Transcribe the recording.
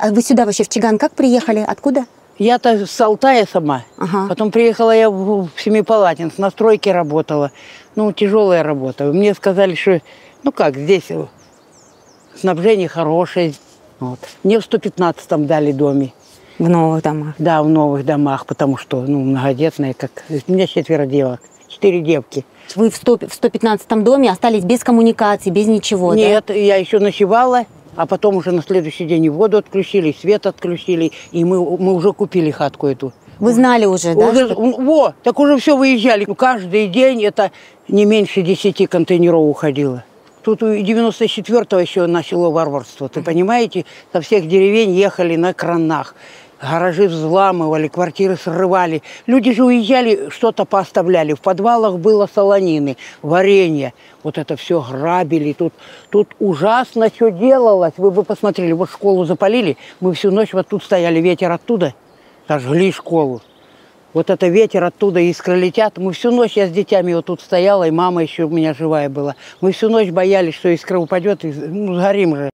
А вы сюда вообще в Чиган как приехали? Откуда? Я-то с Алтая сама. Ага. Потом приехала я в Семипалатинск, на стройке работала. Ну, тяжелая работа. Мне сказали, что, ну как, здесь снабжение хорошее. Вот. Мне в 115-м дали доме. В новых домах? Да, в новых домах, потому что, ну, многодетная, как... У меня 4 девок, 4 девки. Вы в 115-м доме остались без коммуникаций, без ничего, Нет, да? я еще ночевала, а потом уже на следующий день и воду отключили, и свет отключили, и мы уже купили хатку эту. Вы знали уже, да? Уже, во, так уже все выезжали. Каждый день это не меньше 10 контейнеров уходило. Тут 94-го еще начало варварство, ты понимаете? Со всех деревень ехали на кранах. Гаражи взламывали, квартиры срывали. Люди же уезжали, что-то пооставляли. В подвалах было солонины, варенье. Вот это все грабили. Тут ужасно все делалось. Вы бы посмотрели, вот школу запалили. Мы всю ночь вот тут стояли, ветер оттуда. Сожгли школу. Вот это ветер оттуда, искры летят. Мы всю ночь, я с детьми вот тут стояла, и мама еще у меня живая была. Мы всю ночь боялись, что искра упадет, и сгорим же.